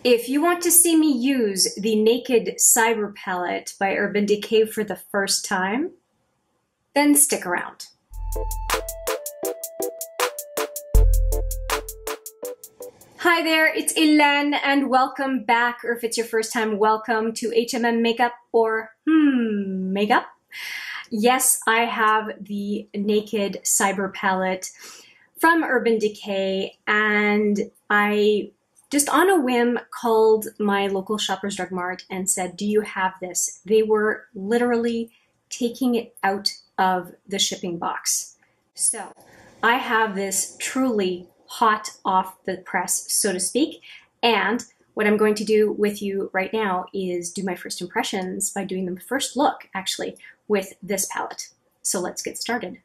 If you want to see me use the Naked Cyber Palette by Urban Decay for the first time, then stick around. Hi there, it's Hélène and welcome back, or if it's your first time, welcome to HMM Makeup or Makeup. Yes, I have the Naked Cyber Palette from Urban Decay, and I just on a whim called my local Shoppers Drug Mart and said, do you have this? They were literally taking it out of the shipping box. So I have this truly hot off the press, so to speak. And what I'm going to do with you right now is do my first impressions by doing the first look, actually, with this palette. So let's get started.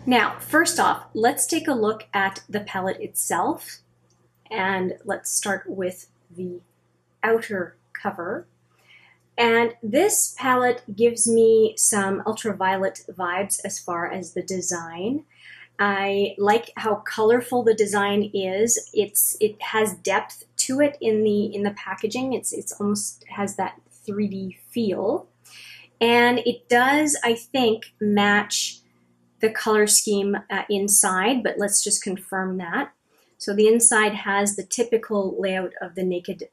Now, first off, let's take a look at the palette itself. And let's start with the outer cover. And this palette gives me some ultraviolet vibes as far as the design. I like how colorful the design is. It has depth to it in the packaging. It's almost has that 3D feel. And it does, I think, match the color scheme inside, but let's just confirm that. So the inside has the typical layout of the Naked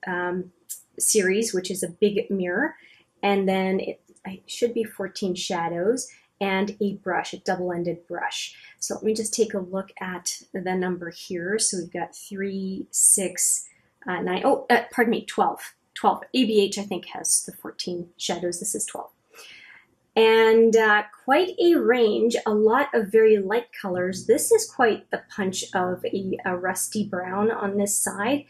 series, which is a big mirror, and then it should be 14 shadows and a brush, a double-ended brush. So let me just take a look at the number here. So we've got 3, 6, 9, pardon me, 12. 12. ABH, I think, has the 14 shadows. This is 12. And quite a range, a lot of very light colors. This is quite the punch of a rusty brown on this side.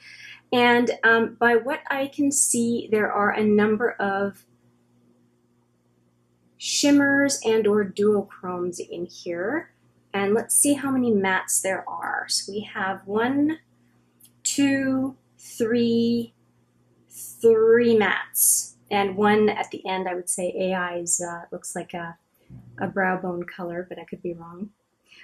And by what I can see, there are a number of shimmers and or duochromes in here. And let's see how many mattes there are. So we have 1, 2, 3 mattes. And one at the end, I would say AI's looks like a brow bone color, but I could be wrong.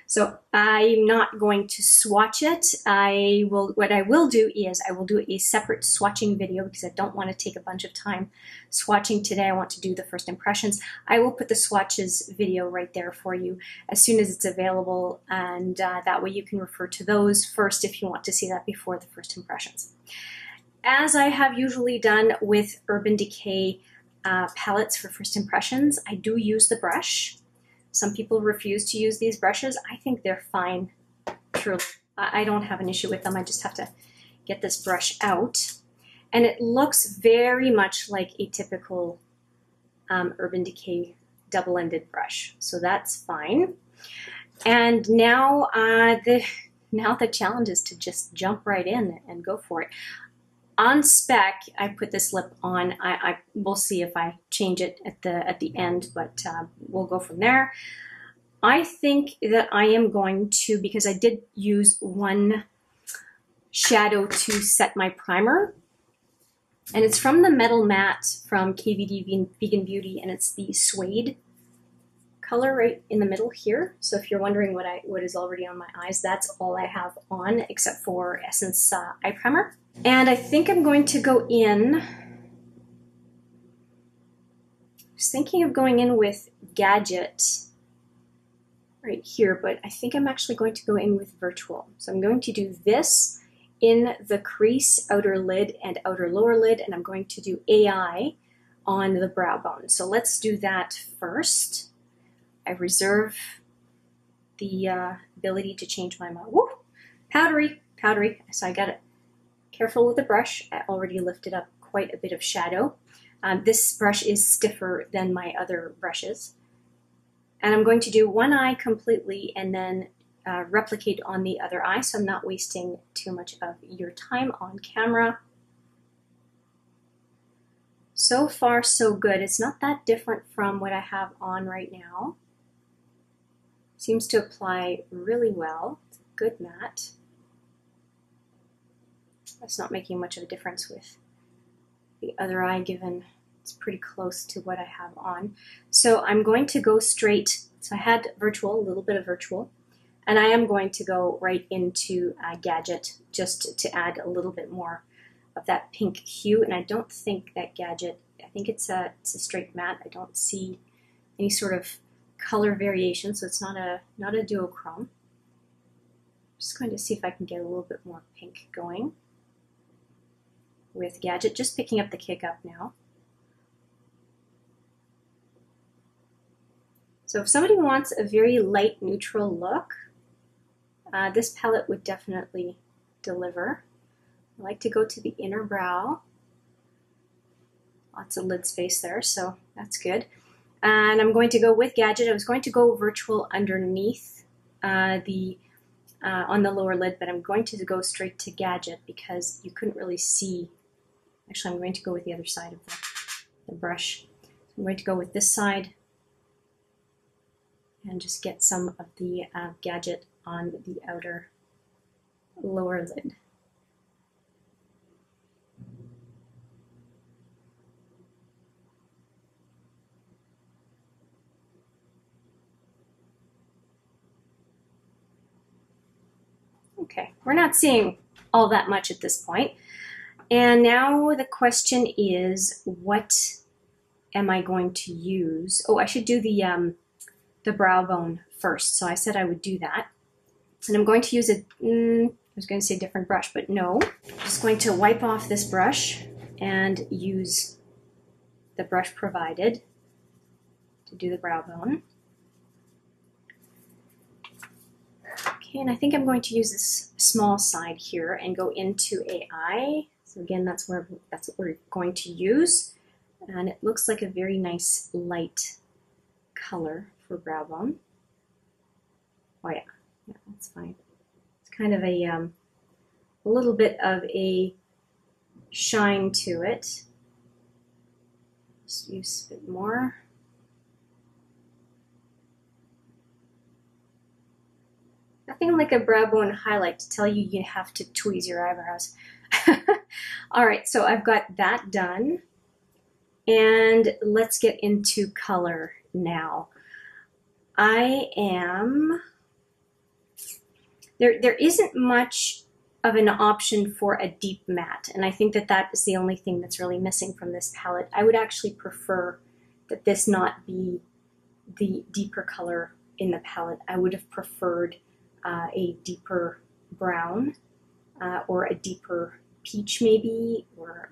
So I'm not going to swatch it. What I will do is I will do a separate swatching video because I don't want to take a bunch of time swatching today. I want to do the first impressions. I will put the swatches video right there for you as soon as it's available, and that way you can refer to those first if you want to see that before the first impressions. As I have usually done with Urban Decay palettes for first impressions, I do use the brush. Some people refuse to use these brushes. I think they're fine, truly. I don't have an issue with them. I just have to get this brush out. And it looks very much like a typical Urban Decay double-ended brush. So that's fine. And now, the challenge is to just jump right in and go for it. On spec, I put this lip on. We'll see if I change it at the end, but we'll go from there. I think that I am going to, because I did use one shadow to set my primer, and it's from the Metal Matte from KVD Vegan Beauty, and it's the suede color right in the middle here. So if you're wondering what is already on my eyes, that's all I have on except for Essence Eye Primer. And I think I'm going to go in, I was thinking of going in with Gadget right here, but I think I'm actually going to go in with Virtual. So I'm going to do this in the crease, outer lid, and outer lower lid, and I'm going to do AI on the brow bone. So let's do that first. I reserve the ability to change my mind. Woo! Powdery, powdery. So I got it. Careful with the brush. I already lifted up quite a bit of shadow. This brush is stiffer than my other brushes. And I'm going to do one eye completely and then replicate on the other eye, so I'm not wasting too much of your time on camera. So far, so good. It's not that different from what I have on right now. Seems to apply really well. It's a good matte. That's not making much of a difference with the other eye, given it's pretty close to what I have on. So I'm going to go straight. So I had Virtual, a little bit of Virtual, and I am going to go right into Gadget just to add a little bit more of that pink hue, and I don't think that gadget, I think it's a straight matte. I don't see any sort of color variation, so it's not a duochrome. Just going to see if I can get a little bit more pink going with gadget, just picking up the kick up now. So if somebody wants a very light neutral look, this palette would definitely deliver. I like to go to the inner brow. Lots of lid space there, so that's good. And I'm going to go with gadget. I was going to go virtual underneath on the lower lid, but I'm going to go straight to gadget because you couldn't really see. Actually, I'm going to go with the other side of the brush. I'm going to go with this side and just get some of the gadget on the outer lower lid. Okay, we're not seeing all that much at this point. And now the question is, what am I going to use? Oh, I should do the brow bone first. So I said I would do that. And I'm going to use I was going to say a different brush, but no. I'm just going to wipe off this brush and use the brush provided to do the brow bone. Okay, and I think I'm going to use this small side here and go into AI. So again, that's what we're going to use. And it looks like a very nice light color for brow bone. Oh yeah, that's fine. It's kind of a little bit of a shine to it. Just use a bit more. Nothing like a brow bone highlight to tell you you have to tweeze your eyebrows. All right, so I've got that done. And let's get into color now. There isn't much of an option for a deep matte, and I think that is the only thing that's really missing from this palette. I would actually prefer that this not be the deeper color in the palette. I would have preferred a deeper brown or a deeper peach maybe, or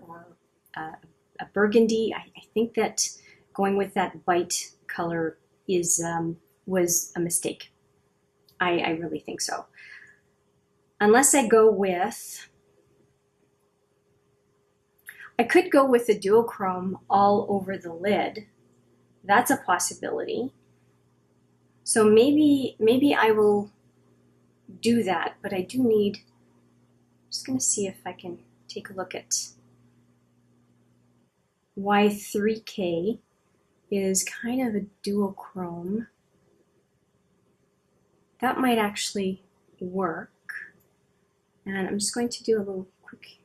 a burgundy. I think that going with that bite color was a mistake. I really think so. Unless I go with, I could go with the duochrome all over the lid. That's a possibility. So maybe I will do that, but I do need, I'm just going to see if I can take a look at Y3K is kind of a duochrome. That might actually work. And I'm just going to do a little quick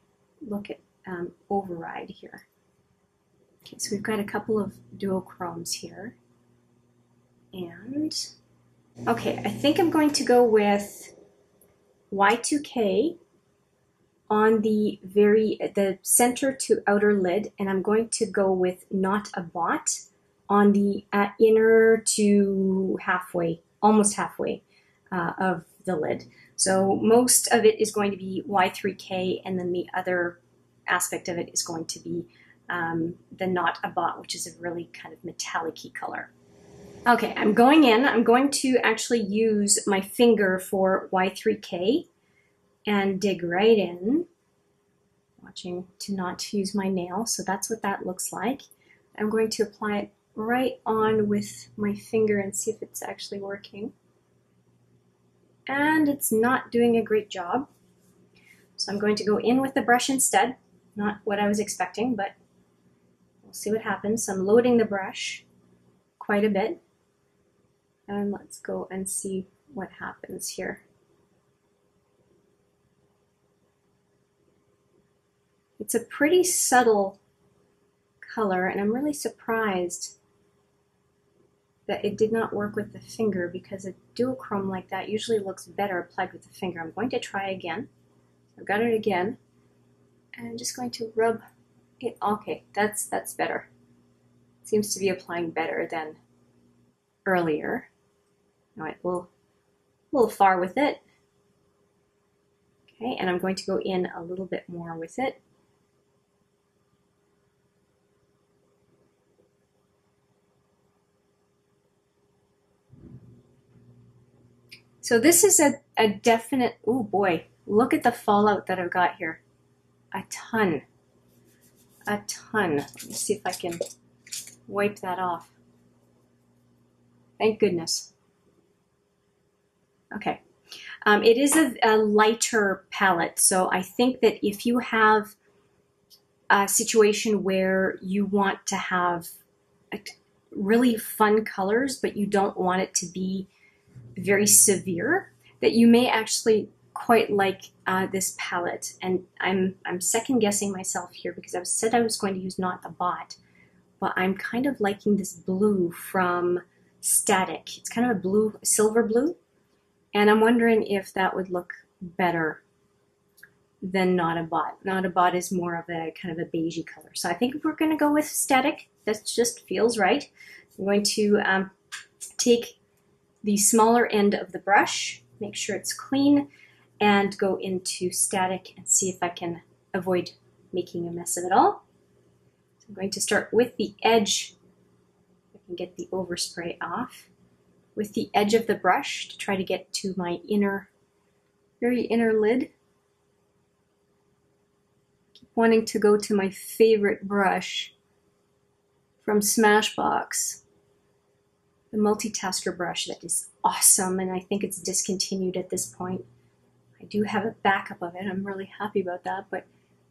look at override here. Okay, so we've got a couple of duochromes here. And, okay, I think I'm going to go with Y2K on the center to outer lid, and I'm going to go with Not a Bot on the inner to halfway, almost halfway of the lid. So most of it is going to be Y3K, and then the other aspect of it is going to be the Not a Bot, which is a really kind of metallic-y color. Okay, I'm going in. I'm going to actually use my finger for Y3K and dig right in, watching to not use my nail. So that's what that looks like. I'm going to apply it right on with my finger and see if it's actually working. And it's not doing a great job. So I'm going to go in with the brush instead. Not what I was expecting, but we'll see what happens. So I'm loading the brush quite a bit. And let's go and see what happens here. It's a pretty subtle color, and I'm really surprised that it did not work with the finger, because a duochrome like that usually looks better applied with the finger. I'm going to try again. I've got it again. And I'm just going to rub it. Okay, that's better. Seems to be applying better than earlier. All right, a little far with it. Okay, and I'm going to go in a little bit more with it. So this is a definite, oh boy, look at the fallout that I've got here. A ton. A ton. Let me see if I can wipe that off. Thank goodness. Okay. It is a lighter palette, so I think that if you have a situation where you want to have really fun colors, but you don't want it to be very severe, that you may actually quite like this palette. And I'm second guessing myself here because I said I was going to use not the bot, but I'm kind of liking this blue from Static. It's kind of a blue, silver blue, and I'm wondering if that would look better than not a bot. Not a bot is more of a kind of a beigey color, so I think we're going to go with Static. That just feels right. I'm going to take the smaller end of the brush, make sure it's clean, and go into Static and see if I can avoid making a mess of it all. So I'm going to start with the edge. I can get the overspray off. With the edge of the brush to try to get to my inner, very inner lid. Keep wanting to go to my favorite brush from Smashbox. The multitasker brush that is awesome, and I think it's discontinued at this point. I do have a backup of it. I'm really happy about that, but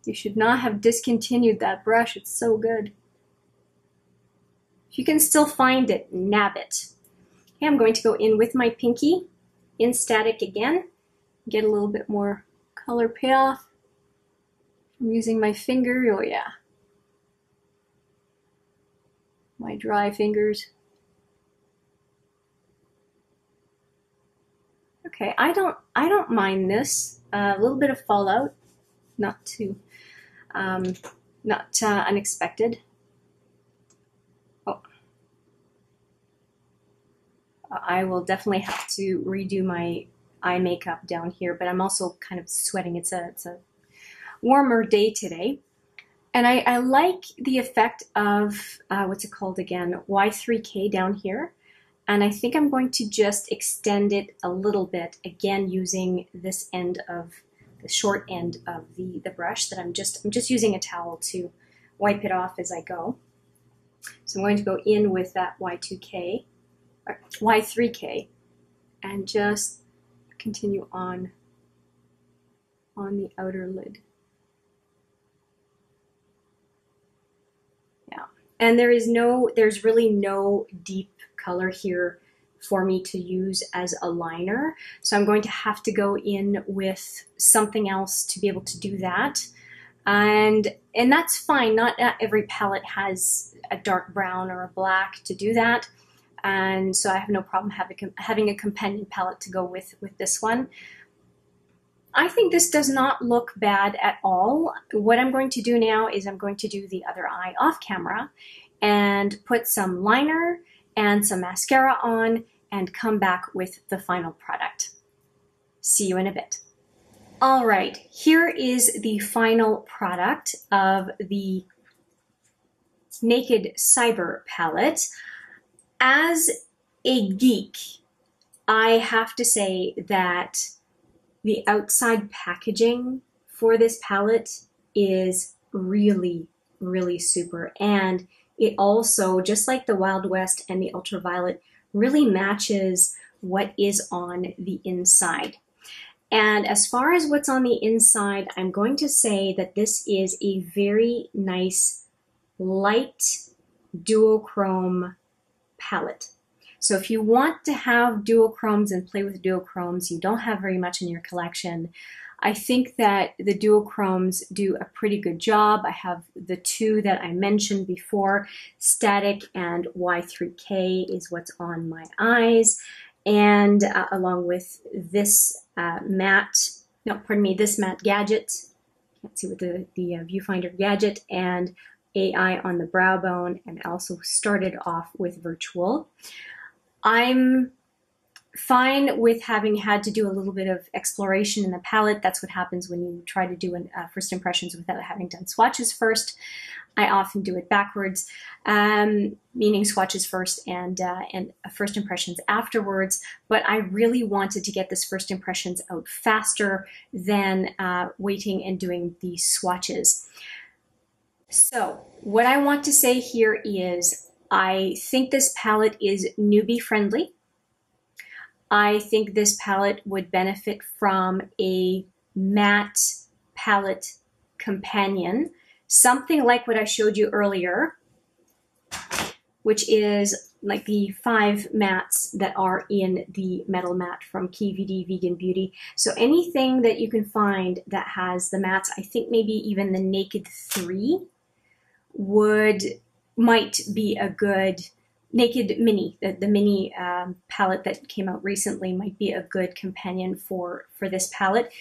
you should not have discontinued that brush. It's so good. If you can still find it, nab it. Okay, I'm going to go in with my pinky in Static again, get a little bit more color payoff. I'm using my finger. Oh yeah, my dry fingers. Okay, I don't mind this. A little bit of fallout, not too, unexpected. Oh, I will definitely have to redo my eye makeup down here, but I'm also kind of sweating. It's a warmer day today, and I like the effect of what's it called again? Y3K down here. And I think I'm going to just extend it a little bit, again using this end of the short end of the brush that I'm just using a towel to wipe it off as I go. So I'm going to go in with that Y2K, or Y3K, and just continue on the outer lid. Yeah, and there's really no deep color here for me to use as a liner, so I'm going to have to go in with something else to be able to do that, and that's fine. Not every palette has a dark brown or a black to do that, and so I have no problem having a companion palette to go with this one. I think this does not look bad at all. What I'm going to do now is I'm going to do the other eye off camera and put some liner and some mascara on and come back with the final product. See you in a bit. All right, here is the final product of the Naked Cyber palette. As a geek, I have to say that the outside packaging for this palette is really, really super. And it also, just like the Wild West and the Ultraviolet, really matches what is on the inside. And as far as what's on the inside, I'm going to say that this is a very nice, light duochrome palette. So if you want to have duochromes and play with duochromes, you don't have very much in your collection, I think that the duochromes do a pretty good job. I have the two that I mentioned before, Static and Y3K is what's on my eyes, and along with this this matte gadget can't see with the viewfinder gadget, and AI on the brow bone, and also started off with virtual. I'm fine with having had to do a little bit of exploration in the palette. That's what happens when you try to do first impressions without having done swatches first. I often do it backwards, meaning swatches first and first impressions afterwards. But I really wanted to get this first impressions out faster than waiting and doing the swatches. So what I want to say here is I think this palette is newbie friendly. I think this palette would benefit from a matte palette companion, something like what I showed you earlier, which is like the 5 mattes that are in the metal matte from KVD Vegan Beauty. So anything that you can find that has the mattes, I think maybe even the Naked 3 might be a good, Naked Mini, the mini palette that came out recently might be a good companion for this palette.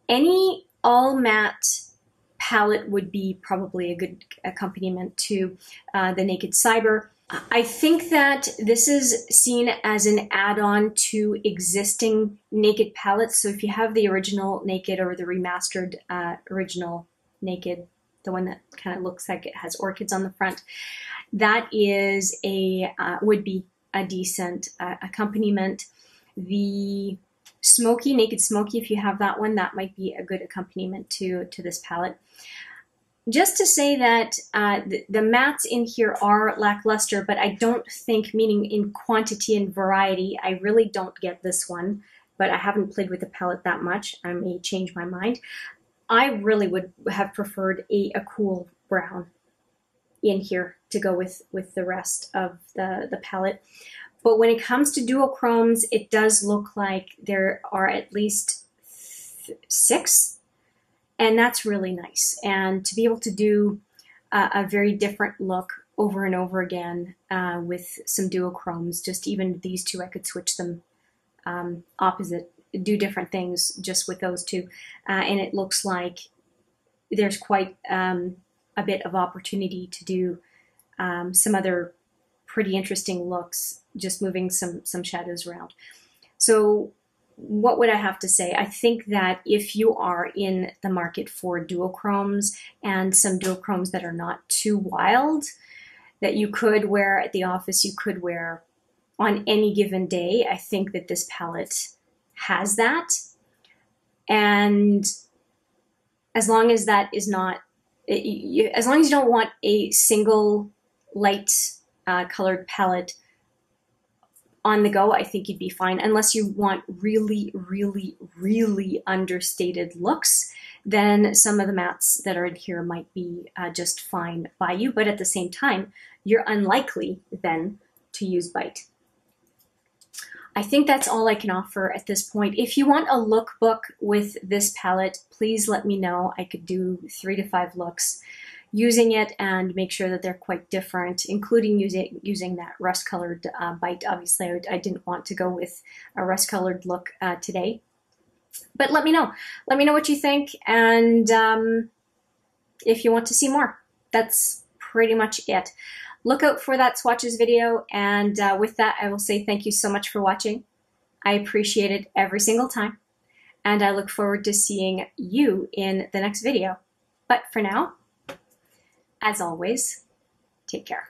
Any all matte palette would be probably a good accompaniment to the Naked Cyber. I think that this is seen as an add-on to existing Naked palettes. So if you have the original Naked or the remastered original Naked, the one that kind of looks like it has orchids on the front, that is would be a decent accompaniment. The Smoky, Naked Smoky, if you have that one, that might be a good accompaniment to this palette. Just to say that the mattes in here are lackluster, but I don't think, meaning in quantity and variety, I really don't get this one, but I haven't played with the palette that much. I may change my mind. I really would have preferred a cool brown in here to go with the rest of the palette. But when it comes to duochromes, it does look like there are at least 6, and that's really nice. And to be able to do a very different look over and over again with some duochromes, just even these 2, I could switch them opposite, do different things just with those 2. And it looks like there's quite a bit of opportunity to do some other pretty interesting looks, just moving some shadows around. So what would I have to say? I think that if you are in the market for duochromes and some duochromes that are not too wild, that you could wear at the office, you could wear on any given day, I think that this palette has that. And as long as that is not, as long as you don't want a single light colored palette on the go, I think you'd be fine. Unless you want really, really, really understated looks, then some of the mattes that are in here might be just fine by you. But at the same time, you're unlikely then to use bite. I think that's all I can offer at this point. If you want a lookbook with this palette, please let me know. I could do 3 to 5 looks using it and make sure that they're quite different, including using that rust-colored bite. Obviously, I didn't want to go with a rust-colored look today. But let me know. Let me know what you think, and if you want to see more. That's pretty much it. Look out for that swatches video, and with that, I will say thank you so much for watching. I appreciate it every single time, and I look forward to seeing you in the next video. But for now, as always, take care.